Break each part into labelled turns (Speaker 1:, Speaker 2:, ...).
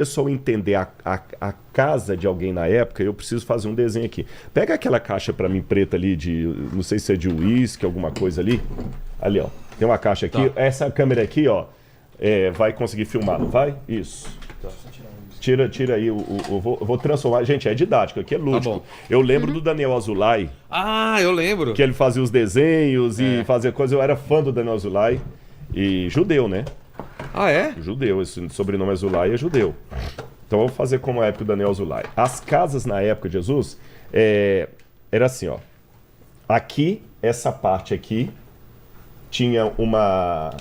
Speaker 1: pessoal entender a casa de alguém na época, eu preciso fazer um desenho aqui. Pega aquela caixa para mim preta ali de, não sei se é de uísque, alguma coisa ali. Ali, ó. Tem uma caixa aqui.
Speaker 2: Tá.
Speaker 1: Essa câmera aqui, ó, vai conseguir filmar, não vai? Isso. Tira aí, eu vou transformar. Gente, é didático, aqui é lúdico.
Speaker 2: bom.
Speaker 1: Eu lembro do Daniel Azulay,
Speaker 2: Ah, eu lembro.
Speaker 1: que ele fazia os desenhos e fazia coisas. Eu era fã do Daniel Azulay. E judeu, né?
Speaker 2: Ah, é?
Speaker 1: Judeu, esse sobrenome Azulay é judeu. Então eu vou fazer como a época do Daniel Azulay. As casas na época de Jesus era assim, ó. Aqui, essa parte aqui, tinha uma...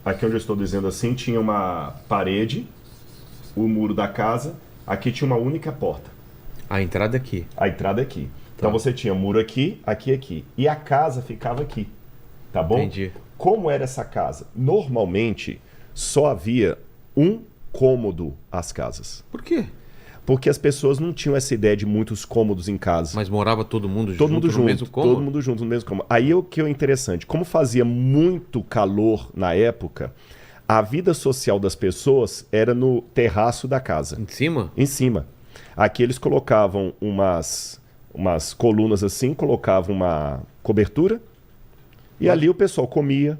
Speaker 1: Aqui onde eu estou dizendo assim, tinha uma parede, o muro da casa. Aqui tinha uma única porta.
Speaker 2: A entrada aqui.
Speaker 1: A entrada aqui. Então você tinha muro aqui, aqui e aqui. E a casa ficava aqui. Tá bom?
Speaker 2: Entendi.
Speaker 1: Como era essa casa? Normalmente, só havia um cômodo às casas.
Speaker 2: Por quê?
Speaker 1: Porque as pessoas não tinham essa ideia de muitos cômodos em casa.
Speaker 2: Mas morava todo mundo
Speaker 1: Todo mundo
Speaker 2: no
Speaker 1: junto,
Speaker 2: mesmo cômodo?
Speaker 1: todo mundo junto no mesmo cômodo. Aí o que é interessante, como fazia muito calor na época, a vida social das pessoas era no terraço da casa.
Speaker 2: Em cima?
Speaker 1: Em cima. Aqui eles colocavam umas colunas assim, colocavam uma cobertura, e ali o pessoal comia,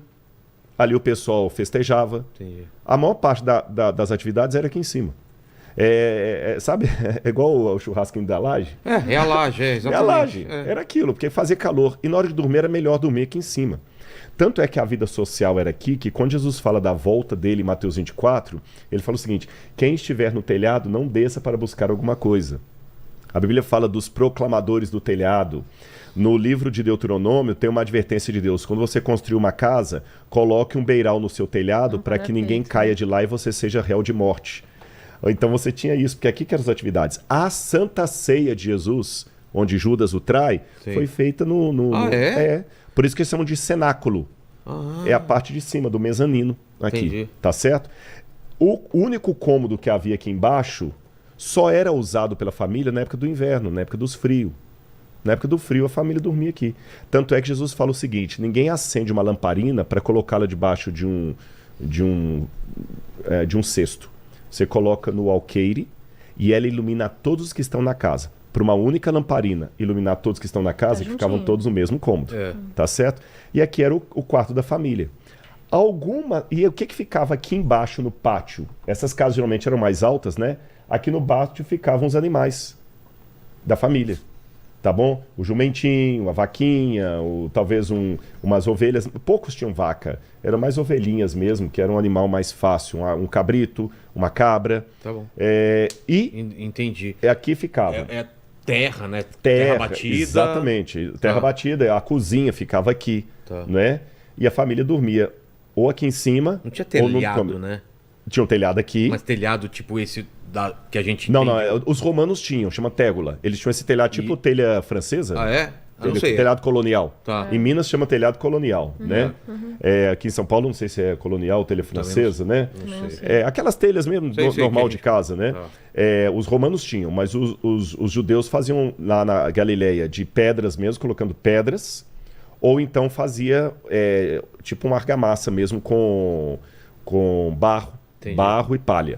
Speaker 1: ali o pessoal festejava.
Speaker 2: Entendi.
Speaker 1: A maior parte das atividades era aqui em cima. Sabe, é igual o churrasquinho da laje.
Speaker 2: É a laje,
Speaker 1: É
Speaker 2: exatamente.
Speaker 1: a laje,
Speaker 2: É.
Speaker 1: era aquilo, porque fazia calor. E na hora de dormir era melhor dormir aqui em cima. Tanto é que a vida social era aqui, que quando Jesus fala da volta dele em Mateus 24, ele fala o seguinte: quem estiver no telhado, não desça para buscar alguma coisa. A Bíblia fala dos proclamadores do telhado. No livro de Deuteronômio tem uma advertência de Deus. Quando você construir uma casa, coloque um beiral no seu telhado para que ninguém caia de lá e você seja réu de morte. Então você tinha isso, porque aqui que eram as atividades. A Santa Ceia de Jesus, onde Judas o trai,
Speaker 2: Sim.
Speaker 1: foi feita Por isso que eles chamam de cenáculo. É a parte de cima, do mezanino aqui.
Speaker 2: Entendi.
Speaker 1: Tá certo? O único cômodo que havia aqui embaixo só era usado pela família na época do inverno, na época dos frios. Na época do frio, a família dormia aqui. Tanto é que Jesus fala o seguinte: ninguém acende uma lamparina para colocá-la debaixo de um cesto. Você coloca no alqueire e ela ilumina todos que estão na casa. Para uma única lamparina iluminar todos que estão na casa, que ficavam todos no mesmo cômodo. Tá certo? E aqui era o quarto da família. E o que ficava aqui embaixo no pátio? Essas casas geralmente eram mais altas, né? Aqui no pátio ficavam os animais da família. Tá bom? O jumentinho, a vaquinha, talvez umas ovelhas. Poucos tinham vaca. Eram mais ovelhinhas mesmo, que era um animal mais fácil. Um cabrito, uma cabra.
Speaker 2: Tá bom. Entendi.
Speaker 1: Aqui ficava.
Speaker 2: É terra, né?
Speaker 1: Terra
Speaker 2: batida.
Speaker 1: Exatamente. Terra batida. A cozinha ficava aqui.
Speaker 2: Tá.
Speaker 1: Né? E a família dormia ou aqui em cima.
Speaker 2: Não tinha
Speaker 1: ou
Speaker 2: telhado, né?
Speaker 1: Tinha um telhado aqui.
Speaker 2: Mas telhado tipo esse que a gente
Speaker 1: Não,
Speaker 2: tem.
Speaker 1: não. Os romanos tinham, chama tégula. Eles tinham esse telhado tipo telha francesa.
Speaker 2: Ah, é? Eu não sei.
Speaker 1: Telhado colonial.
Speaker 2: Tá.
Speaker 1: Em Minas chama telhado colonial, né? Aqui em São Paulo, não sei se é colonial ou telha francesa, né?
Speaker 2: Não sei.
Speaker 1: Aquelas telhas mesmo,
Speaker 2: Sei
Speaker 1: normal
Speaker 2: que
Speaker 1: de casa, né?
Speaker 2: Tá.
Speaker 1: Os romanos tinham, mas os judeus faziam lá na Galileia de pedras mesmo, colocando pedras, ou então fazia tipo uma argamassa mesmo com barro,
Speaker 2: Entendi.
Speaker 1: barro e palha.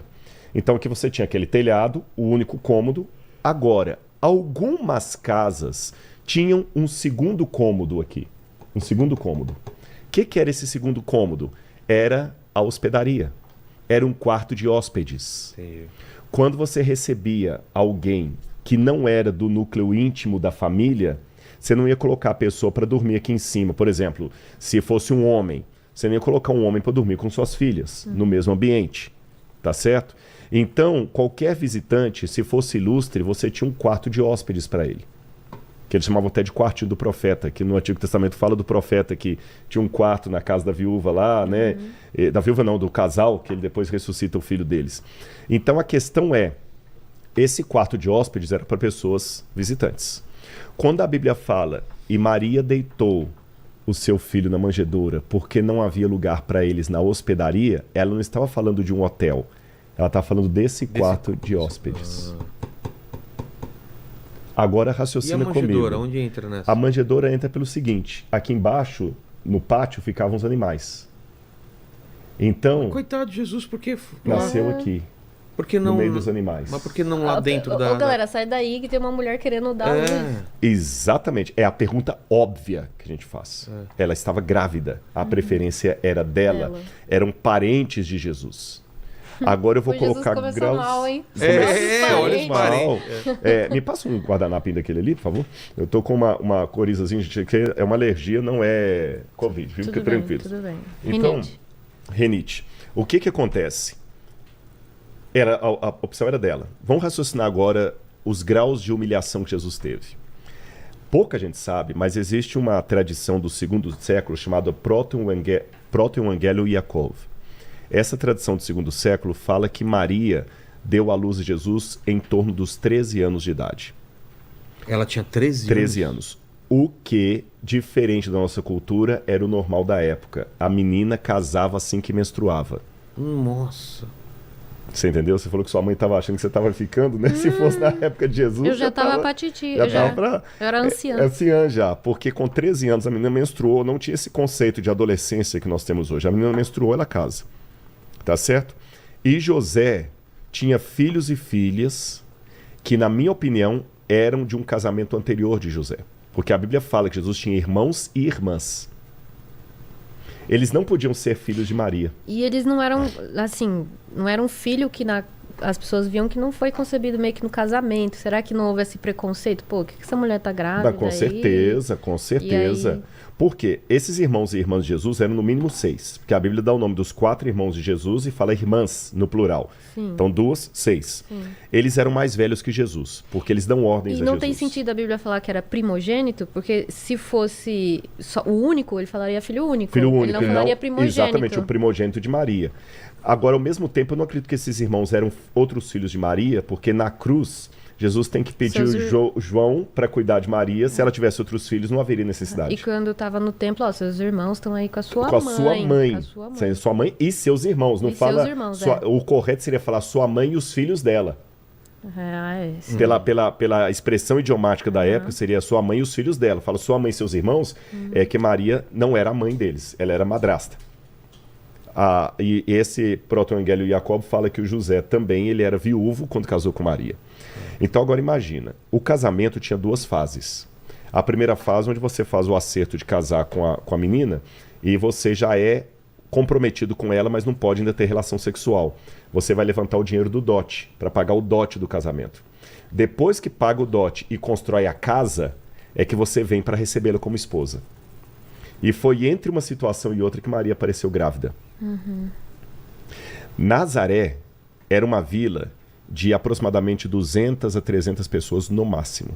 Speaker 1: Então aqui você tinha aquele telhado, o único cômodo. Agora, algumas casas tinham um segundo cômodo aqui. Um segundo cômodo. O que era esse segundo cômodo? Era a hospedaria. Era um quarto de hóspedes.
Speaker 2: Entendi.
Speaker 1: Quando você recebia alguém que não era do núcleo íntimo da família, você não ia colocar a pessoa para dormir aqui em cima. Por exemplo, se fosse um homem, você não ia colocar um homem para dormir com suas filhas no mesmo ambiente. Tá certo? Então, qualquer visitante, se fosse ilustre, você tinha um quarto de hóspedes para ele. Que eles chamavam até de quartinho do profeta, que no Antigo Testamento fala do profeta que tinha um quarto na casa da viúva lá, né? Da viúva não, do casal, que ele depois ressuscita o filho deles. Então a questão esse quarto de hóspedes era para pessoas visitantes. Quando a Bíblia fala, e Maria deitou o seu filho na manjedoura porque não havia lugar para eles na hospedaria, ela não estava falando de um hotel. Ela está falando desse quarto de hóspedes. Agora raciocina
Speaker 2: E a manjedoura,
Speaker 1: comigo.
Speaker 2: onde entra nessa?
Speaker 1: A manjedoura entra pelo seguinte: aqui embaixo, no pátio, ficavam os animais. Então,
Speaker 2: Coitado de Jesus, porque
Speaker 1: nasceu aqui,
Speaker 2: porque não,
Speaker 1: no meio dos animais.
Speaker 2: Mas por que não lá dentro da...
Speaker 3: Galera, sai daí que tem uma mulher querendo dar luz.
Speaker 1: Exatamente. É a pergunta óbvia que a gente faz. Ela estava grávida. A preferência era dela. Eram parentes de Jesus. Agora eu vou colocar
Speaker 3: Jesus
Speaker 1: graus...
Speaker 3: mal, hein?
Speaker 2: Olha os parentes.
Speaker 1: Me passa um guardanapinho daquele ali, por favor. Eu tô com uma corizazinha, gente, que é uma alergia, não é Covid, viu? Fica tranquilo.
Speaker 3: Tudo bem.
Speaker 1: Então, rinite. O que acontece? A opção era dela. Vamos raciocinar agora os graus de humilhação que Jesus teve. Pouca gente sabe, mas existe uma tradição do segundo século chamada Proto-Evangelho Yaakov. Essa tradição do segundo século fala que Maria deu à luz a Jesus em torno dos 13 anos de idade.
Speaker 2: Ela tinha 13
Speaker 1: anos. O que, diferente da nossa cultura, era o normal da época. A menina casava assim que menstruava.
Speaker 2: Nossa.
Speaker 1: Você entendeu? Você falou que sua mãe estava achando que você estava ficando, né? Se fosse na época de Jesus...
Speaker 3: Eu já estava pra titi. Eu era anciã.
Speaker 1: Anciã já, porque com 13 anos a menina menstruou, não tinha esse conceito de adolescência que nós temos hoje. A menina menstruou, ela casa. Tá certo? E José tinha filhos e filhas que, na minha opinião, eram de um casamento anterior de José. Porque a Bíblia fala que Jesus tinha irmãos e irmãs. Eles não podiam ser filhos de Maria.
Speaker 3: E eles não eram, assim, não era um filho que as pessoas viam que não foi concebido meio que no casamento. Será que não houve esse preconceito? Pô, o que essa mulher tá grávida?
Speaker 1: Com certeza, com certeza. Porque esses irmãos e irmãs de Jesus eram no mínimo 6. Porque a Bíblia dá o nome dos 4 irmãos de Jesus e fala irmãs no plural.
Speaker 3: Sim.
Speaker 1: Então 2, 6.
Speaker 3: Sim.
Speaker 1: Eles eram mais velhos que Jesus, porque eles dão ordens a Jesus.
Speaker 3: E não tem sentido a Bíblia falar que era primogênito, porque se fosse só o único, ele falaria filho único.
Speaker 1: Filho único.
Speaker 3: Ele não falaria primogênito.
Speaker 1: Exatamente, o primogênito de Maria. Agora, ao mesmo tempo, eu não acredito que esses irmãos eram outros filhos de Maria, porque na cruz... Jesus tem que pedir João para cuidar de Maria. Se ela tivesse outros filhos, não haveria necessidade.
Speaker 3: E quando estava no templo, seus irmãos estão aí com a sua mãe.
Speaker 1: Com a sua mãe. Sua mãe e seus irmãos. Não fala.
Speaker 3: Seus irmãos,
Speaker 1: O correto seria falar sua mãe e os filhos dela. Pela expressão idiomática da época, seria sua mãe e os filhos dela. Fala sua mãe e seus irmãos, é que Maria não era a mãe deles, ela era madrasta. E esse proto-evangelho Jacob fala que o José também ele era viúvo quando casou com Maria. Então agora imagina, o casamento tinha 2 fases. A primeira fase onde você faz o acerto de casar com a menina e você já é comprometido com ela, mas não pode ainda ter relação sexual. Você vai levantar o dinheiro do dote, para pagar o dote do casamento. Depois que paga o dote e constrói a casa, é que você vem para recebê-la como esposa. E foi entre uma situação e outra que Maria apareceu grávida. Nazaré era uma vila de aproximadamente 200 a 300 pessoas no máximo.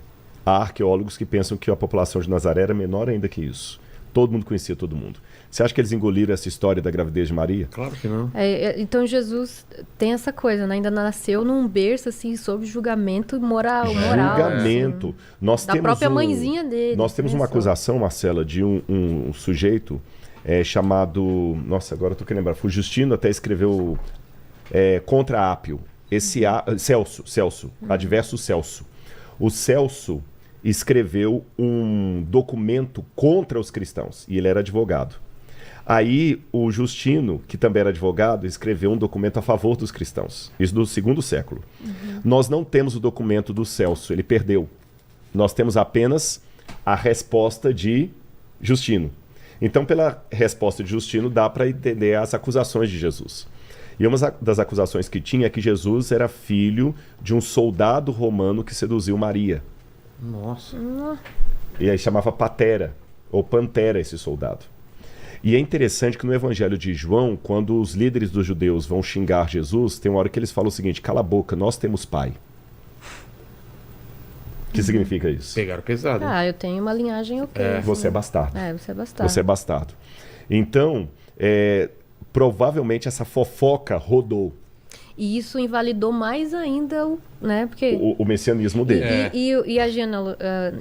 Speaker 1: Há arqueólogos que pensam que a população de Nazaré era menor ainda que isso. Todo mundo conhecia todo mundo. Você acha que eles engoliram essa história da gravidez de Maria?
Speaker 2: Claro que não.
Speaker 3: Então Jesus tem essa coisa, né? Ainda nasceu num berço assim, sob julgamento moral.
Speaker 1: Julgamento.
Speaker 3: Assim, da própria mãezinha dele.
Speaker 1: Nós temos uma acusação, Marcela, de um sujeito chamado... Nossa, agora eu tô querendo lembrar. O Justino até escreveu contra Ápio. Celso, adverso Celso. O Celso escreveu um documento contra os cristãos e ele era advogado. Aí o Justino, que também era advogado, escreveu um documento a favor dos cristãos. Isso do segundo século. Nós não temos o documento do Celso, ele perdeu. Nós temos apenas a resposta de Justino. Então, pela resposta de Justino, dá para entender as acusações de Jesus. E uma das acusações que tinha é que Jesus era filho de um soldado romano que seduziu Maria.
Speaker 2: Nossa.
Speaker 1: E aí chamava Patera, ou Pantera, esse soldado. E é interessante que no Evangelho de João, quando os líderes dos judeus vão xingar Jesus, tem uma hora que eles falam o seguinte: cala a boca, nós temos pai. O que significa isso?
Speaker 2: Pegaram pesado.
Speaker 3: Eu tenho uma linhagem ok.
Speaker 1: Você é bastardo.
Speaker 3: Você é bastardo.
Speaker 1: Você é bastardo. Então, provavelmente essa fofoca rodou.
Speaker 3: E isso invalidou mais ainda porque
Speaker 1: o messianismo dele.
Speaker 3: E a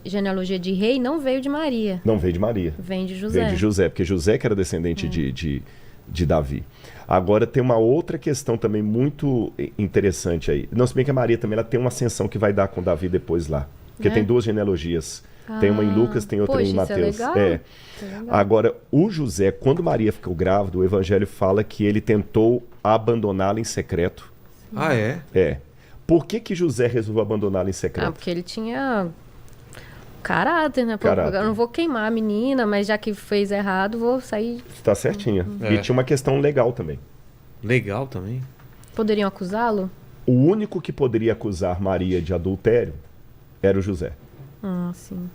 Speaker 3: genealogia de rei não veio de Maria.
Speaker 1: Não veio de Maria.
Speaker 3: Vem de José.
Speaker 1: Vem de José, porque José que era descendente de Davi. Agora tem uma outra questão também muito interessante aí. Não, se bem que a Maria também ela tem uma ascensão que vai dar com Davi depois lá. Porque tem 2 genealogias Tem uma em Lucas, tem outra
Speaker 3: poxa,
Speaker 1: em Mateus.
Speaker 3: Isso é legal. Isso é legal.
Speaker 1: Agora, o José, quando Maria ficou grávida, o evangelho fala que ele tentou abandoná-la em secreto.
Speaker 2: Ah, é?
Speaker 1: É. Por que José resolveu abandoná-la em secreto?
Speaker 3: Porque ele tinha caráter, né? Pô,
Speaker 1: Caráter.
Speaker 3: eu não vou queimar a menina, mas já que fez errado, vou sair.
Speaker 1: Tá certinha.
Speaker 2: É.
Speaker 1: E tinha uma questão legal também.
Speaker 2: Legal também.
Speaker 3: Poderiam acusá-lo?
Speaker 1: O único que poderia acusar Maria de adultério era o José.
Speaker 3: Sim.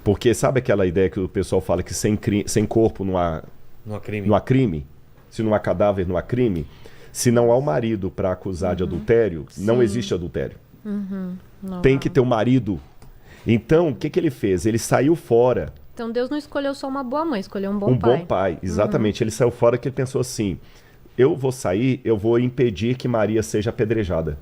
Speaker 1: Porque sabe aquela ideia que o pessoal fala que sem corpo não há
Speaker 2: Não há crime.
Speaker 1: crime? Se não há cadáver, não há crime? Se não há o marido para acusar de adultério, não existe adultério.
Speaker 3: Não.
Speaker 1: Tem que ter o marido. Então, o que ele fez? Ele saiu fora.
Speaker 3: Então Deus não escolheu só uma boa mãe, escolheu um bom
Speaker 1: Um
Speaker 3: pai.
Speaker 1: bom pai, exatamente. Ele saiu fora que ele pensou assim: eu vou sair, eu vou impedir que Maria seja apedrejada.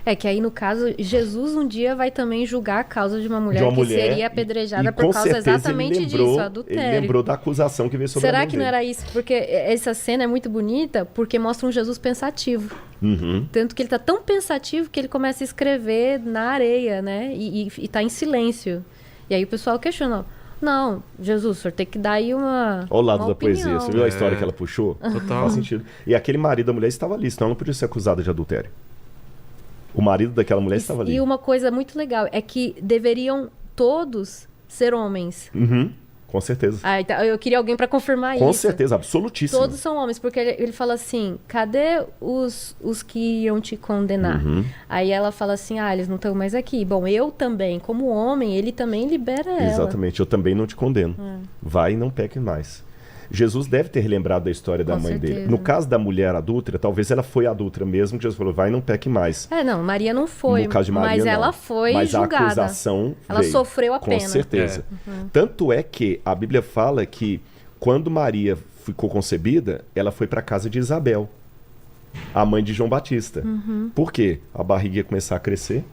Speaker 3: É que aí, no caso, Jesus um dia vai também julgar a causa de uma mulher,
Speaker 1: De uma
Speaker 3: que
Speaker 1: mulher,
Speaker 3: seria apedrejada
Speaker 1: e
Speaker 3: por
Speaker 1: com
Speaker 3: causa
Speaker 1: certeza
Speaker 3: exatamente
Speaker 1: ele lembrou,
Speaker 3: disso, adultério.
Speaker 1: Ele lembrou da acusação que veio sobre a
Speaker 3: Será
Speaker 1: mãe
Speaker 3: que não
Speaker 1: dele.
Speaker 3: era isso? Porque essa cena é muito bonita porque mostra um Jesus pensativo.
Speaker 1: Uhum.
Speaker 3: Tanto que ele tá tão pensativo que ele começa a escrever na areia, né? E tá em silêncio. E aí o pessoal questiona: não, Jesus, o senhor tem que dar aí uma.
Speaker 1: Olha o lado
Speaker 3: uma
Speaker 1: da
Speaker 3: opinião.
Speaker 1: poesia. Você viu a história que ela puxou?
Speaker 2: Total.
Speaker 1: Faz sentido. E aquele marido da mulher estava ali, senão ela não podia ser acusada de adultério. O marido daquela mulher estava ali.
Speaker 3: E uma coisa muito legal é que deveriam todos ser homens.
Speaker 1: Uhum. Com certeza.
Speaker 3: Ah, então, eu queria alguém para confirmar
Speaker 1: Com
Speaker 3: isso.
Speaker 1: certeza, absolutíssimo.
Speaker 3: Todos são homens, porque ele fala assim: cadê os que iam te condenar?
Speaker 1: Uhum.
Speaker 3: Aí ela fala assim: eles não estão mais aqui. Bom, eu também, como homem, ele também libera ela.
Speaker 1: Exatamente, eu também não te condeno. Vai e não peque mais. Jesus deve ter relembrado da história da
Speaker 3: Com
Speaker 1: mãe dele.
Speaker 3: certeza.
Speaker 1: No caso da mulher adúltera, talvez ela foi adúltera mesmo, que Jesus falou: vai e não peque mais.
Speaker 3: Não, Maria não foi,
Speaker 1: No caso de Maria,
Speaker 3: mas
Speaker 1: não.
Speaker 3: ela foi
Speaker 1: Mas
Speaker 3: julgada.
Speaker 1: a acusação
Speaker 3: Ela
Speaker 1: veio,
Speaker 3: sofreu a
Speaker 1: com
Speaker 3: pena.
Speaker 1: certeza. Tanto é que a Bíblia fala que quando Maria ficou concebida, ela foi para a casa de Isabel, a mãe de João Batista. Por quê? A barriga ia começar a crescer.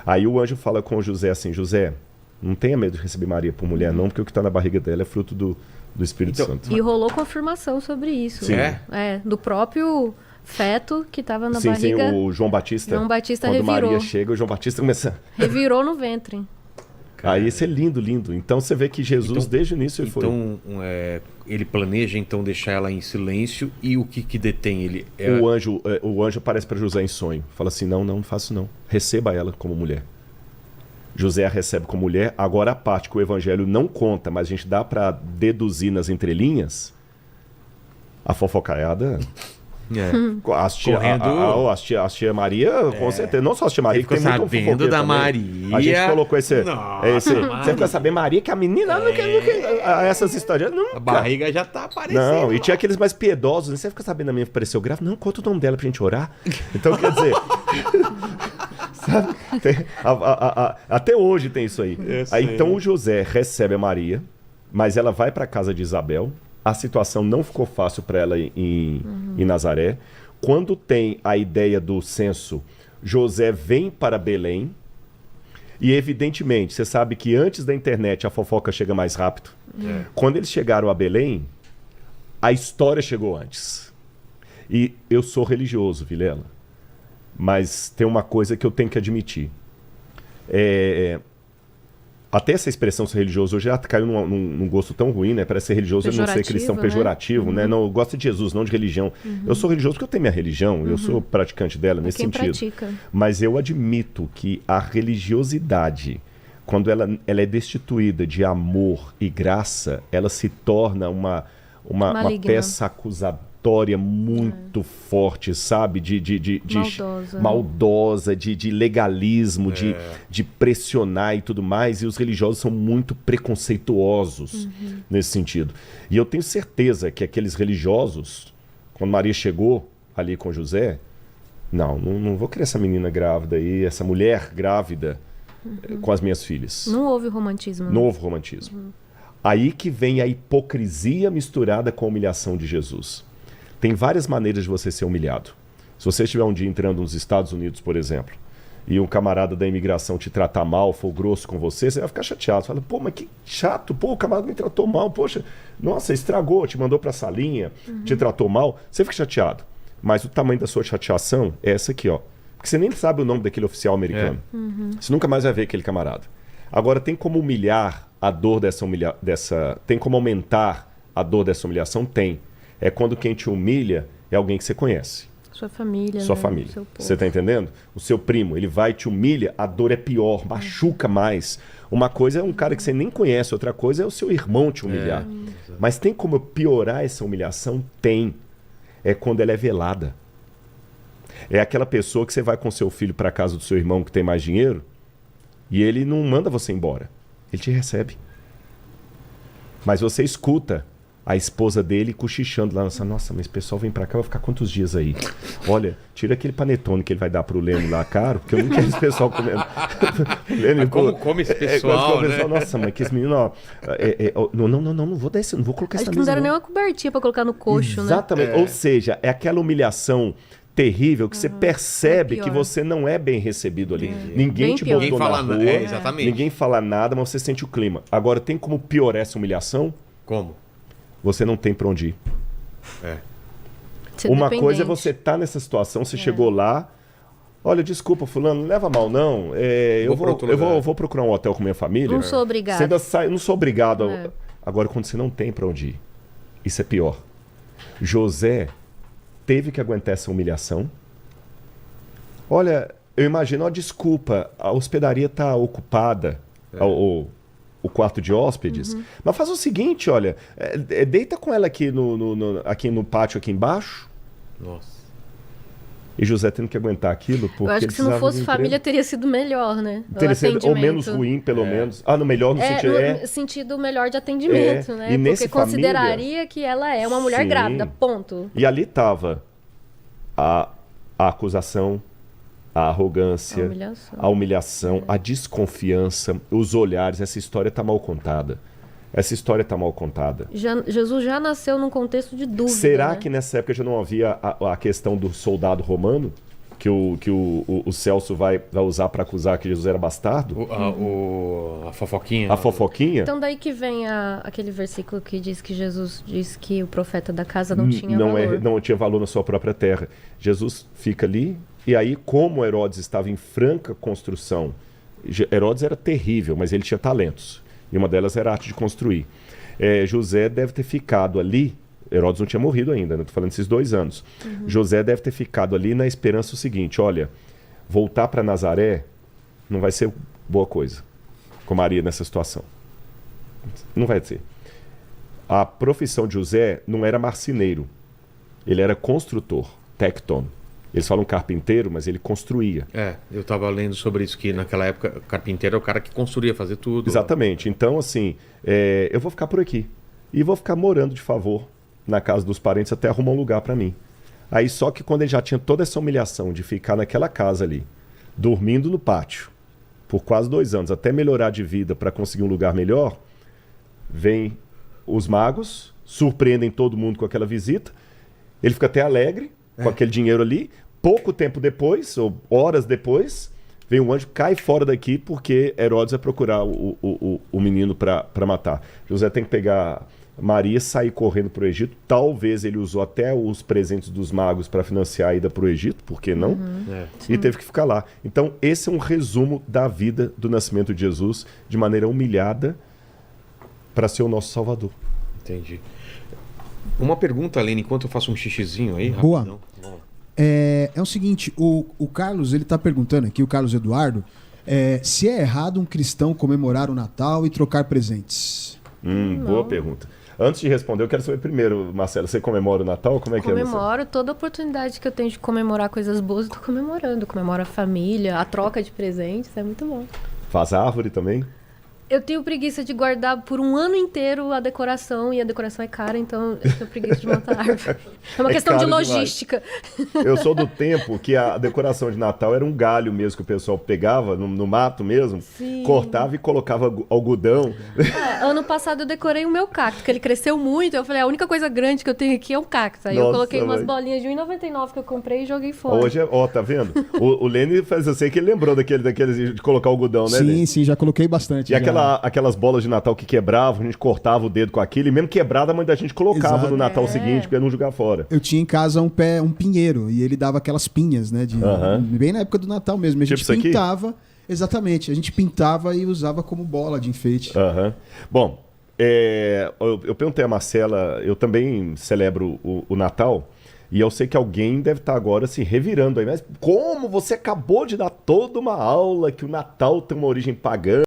Speaker 1: Aí o anjo fala com José assim: José, não tenha medo de receber Maria por mulher não, porque o que está na barriga dela é fruto do Espírito
Speaker 2: Então,
Speaker 1: Santo.
Speaker 3: E rolou confirmação sobre isso.
Speaker 1: Sim.
Speaker 3: Do próprio feto que estava na
Speaker 1: Sim,
Speaker 3: barriga.
Speaker 1: o João Batista.
Speaker 3: João Batista
Speaker 1: quando
Speaker 3: revirou.
Speaker 1: Maria chega, o João Batista começa...
Speaker 3: Revirou no ventre.
Speaker 1: Aí isso é lindo, lindo. Então você vê que Jesus, desde o início, ele foi...
Speaker 2: Então, ele planeja então deixar ela em silêncio e o que detém ele?
Speaker 1: O anjo aparece para José em sonho. Fala assim: não faço não. Receba ela como mulher. José a recebe como mulher. Agora a parte que o evangelho não conta, mas a gente dá para deduzir nas entrelinhas, a fofocaiada... As tia Maria, com certeza. Não só as tia Maria,
Speaker 2: Ele
Speaker 1: que tem
Speaker 2: ficou
Speaker 1: muito
Speaker 2: sabendo
Speaker 1: fofoqueiro
Speaker 2: da
Speaker 1: também.
Speaker 2: Maria.
Speaker 1: A gente colocou esse...
Speaker 2: Nossa,
Speaker 1: você fica sabendo, Maria, que a menina nunca essas histórias... Nunca.
Speaker 2: A barriga já tá aparecendo.
Speaker 1: Não, e
Speaker 2: lá.
Speaker 1: tinha aqueles mais piedosos, né? Você fica sabendo, a minha apareceu grávida? Não, conta o nome dela pra gente orar. Então, quer dizer... sabe? Até hoje tem isso aí. Aí então o José recebe a Maria, mas ela vai pra casa de Isabel. A situação não ficou fácil para ela em Nazaré. Quando tem a ideia do censo, José vem para Belém. E evidentemente, você sabe que antes da internet a fofoca chega mais rápido. Quando eles chegaram a Belém, a história chegou antes. E eu sou religioso, Vilela. Mas tem uma coisa que eu tenho que admitir. Até essa expressão ser religioso hoje já caiu num gosto tão ruim, né? Parece ser religioso e não ser cristão, pejorativo, né? Não, eu gosto de Jesus, não de religião. Eu sou religioso porque eu tenho minha religião, eu sou praticante dela nesse sentido.
Speaker 3: Pratica.
Speaker 1: Mas eu admito que a religiosidade, quando ela é destituída de amor e graça, ela se torna uma peça acusadora muito forte, sabe? Maldosa, de legalismo, de pressionar e tudo mais. E os religiosos são muito preconceituosos nesse sentido. E eu tenho certeza que aqueles religiosos, quando Maria chegou ali com José, não vou querer essa menina grávida aí, essa mulher grávida com as minhas filhas.
Speaker 3: Não houve romantismo.
Speaker 1: Não houve romantismo. Aí que vem a hipocrisia misturada com a humilhação de Jesus. Tem várias maneiras de você ser humilhado. Se você estiver um dia entrando nos Estados Unidos, por exemplo, e um camarada da imigração te tratar mal, for grosso com você, você vai ficar chateado. Você fala: pô, mas que chato, pô, o camarada me tratou mal, poxa, nossa, estragou, te mandou pra salinha, te tratou mal. Você fica chateado. Mas o tamanho da sua chateação é essa aqui, ó. Porque você nem sabe o nome daquele oficial americano. Você nunca mais vai ver aquele camarada. Agora, tem como humilhar a dor tem como aumentar a dor dessa humilhação? Tem. É quando quem te humilha é alguém que você conhece.
Speaker 3: Sua família,
Speaker 1: Sua
Speaker 3: né?
Speaker 1: família.
Speaker 3: Seu povo.
Speaker 1: Você tá entendendo? O seu primo, ele vai te humilha, a dor é pior, machuca mais. Uma coisa é um cara que você nem conhece, outra coisa é o seu irmão te humilhar. Mas tem como eu piorar essa humilhação? Tem. É quando ela é velada. É aquela pessoa que você vai com seu filho para casa do seu irmão que tem mais dinheiro e ele não manda você embora. Ele te recebe. Mas você escuta a esposa dele cochichando lá. Nossa, mas esse pessoal vem pra cá, vai ficar quantos dias aí? Olha, tira aquele panetone que ele vai dar pro Lênin lá caro, porque eu não quero esse pessoal comendo. Lênin,
Speaker 2: como come esse pessoal, né?
Speaker 1: Nossa, mas que esse menino, ó, não vou dar esse, não vou colocar
Speaker 3: Acho
Speaker 1: essa
Speaker 3: que não
Speaker 1: mesa,
Speaker 3: deram
Speaker 1: não.
Speaker 3: nem uma cobertinha pra colocar no coxo, né?
Speaker 1: Exatamente. Ou seja, é aquela humilhação terrível que você percebe
Speaker 3: É
Speaker 1: que
Speaker 3: pior.
Speaker 1: você não é bem recebido ali. Ninguém
Speaker 3: Bem
Speaker 1: te
Speaker 3: pior.
Speaker 1: botou na
Speaker 2: Ninguém fala
Speaker 1: rua,
Speaker 2: nada. Exatamente.
Speaker 1: ninguém fala nada, mas você sente o clima. Agora, tem como piorar essa humilhação?
Speaker 2: Como?
Speaker 1: Você não tem pra onde ir.
Speaker 3: Ser
Speaker 1: Uma
Speaker 3: dependente.
Speaker 1: coisa é você estar nessa situação, você chegou lá, olha, desculpa, fulano, não leva mal não, eu
Speaker 2: Vou pra outro lugar.
Speaker 1: vou procurar um hotel com minha família.
Speaker 3: Não sou obrigado.
Speaker 1: Você ainda sai, não sou obrigado.
Speaker 3: É.
Speaker 1: Agora, quando você não tem pra onde ir, isso é pior. José teve que aguentar essa humilhação. Olha, eu imagino, ó, desculpa, a hospedaria tá ocupada, o quarto de hóspedes, mas faz o seguinte, olha, deita com ela aqui aqui no pátio aqui embaixo.
Speaker 2: Nossa.
Speaker 1: E José tendo que aguentar aquilo porque
Speaker 3: Eu acho
Speaker 1: ele
Speaker 3: que se não
Speaker 1: precisava
Speaker 3: fosse
Speaker 1: de emprego.
Speaker 3: família, teria sido melhor, né? O
Speaker 1: Teria sido, ou
Speaker 3: atendimento.
Speaker 1: menos ruim, pelo menos. Ah, no melhor no sentido...
Speaker 3: no sentido melhor de atendimento, né?
Speaker 1: E nesse
Speaker 3: Porque consideraria que ela é uma mulher
Speaker 1: Sim.
Speaker 3: grávida, ponto.
Speaker 1: E ali estava a acusação, a arrogância,
Speaker 3: A humilhação.
Speaker 1: a desconfiança, os olhares. Essa história está mal contada. Essa história está mal contada.
Speaker 3: Jesus já nasceu num contexto de dúvida.
Speaker 1: Será
Speaker 3: né?
Speaker 1: que nessa época já não havia a questão do soldado romano? Que o Celso vai usar para acusar que Jesus era bastardo?
Speaker 2: A fofoquinha.
Speaker 1: A fofoquinha?
Speaker 3: Então daí que vem aquele versículo que diz que Jesus diz que o profeta da casa não tinha valor.
Speaker 1: Não tinha valor na sua própria terra. Jesus fica ali, e aí, como Herodes estava em franca construção, Herodes era terrível, mas ele tinha talentos. E uma delas era a arte de construir. José deve ter ficado ali. Herodes não tinha morrido ainda, né? Estou falando desses 2 anos. José deve ter ficado ali na esperança o seguinte: olha, voltar para Nazaré não vai ser boa coisa com Maria nessa situação. Não vai ser. A profissão de José não era marceneiro, ele era construtor, tecton. Eles falam carpinteiro, mas ele construía.
Speaker 2: Eu estava lendo sobre isso, que naquela época o carpinteiro é o cara que construía, fazer tudo.
Speaker 1: Exatamente. Então, assim, eu vou ficar por aqui. E vou ficar morando de favor na casa dos parentes até arrumar um lugar para mim. Aí só que quando ele já tinha toda essa humilhação de ficar naquela casa ali, dormindo no pátio, por quase 2 anos, até melhorar de vida para conseguir um lugar melhor, vem os magos, surpreendem todo mundo com aquela visita, ele fica até alegre com aquele dinheiro ali. Pouco tempo depois, ou horas depois, vem um anjo, cai fora daqui porque Herodes vai procurar o menino para matar. José tem que pegar Maria, sair correndo para o Egito. Talvez ele usou até os presentes dos magos para financiar a ida para o Egito, por que não? E teve que ficar lá. Então, esse é um resumo da vida do nascimento de Jesus, de maneira humilhada, para ser o nosso Salvador.
Speaker 2: Entendi. Uma pergunta, Lene, enquanto eu faço um xixizinho aí,
Speaker 4: Boa.
Speaker 2: rapidão. Vamos lá.
Speaker 4: É o seguinte, o Carlos, ele tá perguntando aqui, o Carlos Eduardo, se é errado um cristão comemorar o Natal e trocar presentes.
Speaker 1: Boa pergunta. Antes de responder, eu quero saber primeiro, Marcelo, você comemora o Natal? Como é que é?
Speaker 3: Comemoro toda oportunidade que eu tenho de comemorar coisas boas, eu tô comemorando. Comemoro a família, a troca de presentes, é muito bom.
Speaker 1: Faz árvore também?
Speaker 3: Eu tenho preguiça de guardar por um ano inteiro a decoração, e a decoração é cara, então eu tenho preguiça de montar árvore. É uma questão de
Speaker 1: caro demais.
Speaker 3: logística.
Speaker 1: Eu sou do tempo que a decoração de Natal era um galho mesmo que o pessoal pegava no mato mesmo,
Speaker 3: Sim.
Speaker 1: cortava e colocava algodão.
Speaker 3: Ano passado eu decorei o meu cacto, que ele cresceu muito. Eu falei, a única coisa grande que eu tenho aqui é um cacto. Aí eu
Speaker 1: Nossa,
Speaker 3: coloquei umas
Speaker 1: mãe.
Speaker 3: bolinhas de R$1,99 que eu comprei e joguei fora.
Speaker 1: Hoje tá vendo? O Lene faz, eu sei que ele lembrou daquele de colocar algodão, né, Lene?
Speaker 4: Sim, já coloquei bastante.
Speaker 1: E aquela aquelas bolas de Natal que quebravam, a gente cortava o dedo com aquilo, e mesmo quebrada, a mãe da gente colocava
Speaker 4: Exato.
Speaker 1: no Natal
Speaker 3: É.
Speaker 1: seguinte pra não jogar fora.
Speaker 4: Eu tinha em casa um pinheiro e ele dava aquelas pinhas, né?
Speaker 1: Aham.
Speaker 4: Bem na época do Natal mesmo. A
Speaker 1: Tipo
Speaker 4: gente
Speaker 1: isso aqui?
Speaker 4: pintava. Exatamente. A gente pintava e usava como bola de enfeite.
Speaker 1: Aham. Bom, eu perguntei a Marcela, eu também celebro o Natal, e eu sei que alguém deve estar agora se revirando aí. Mas como você acabou de dar toda uma aula que o Natal tem uma origem pagã?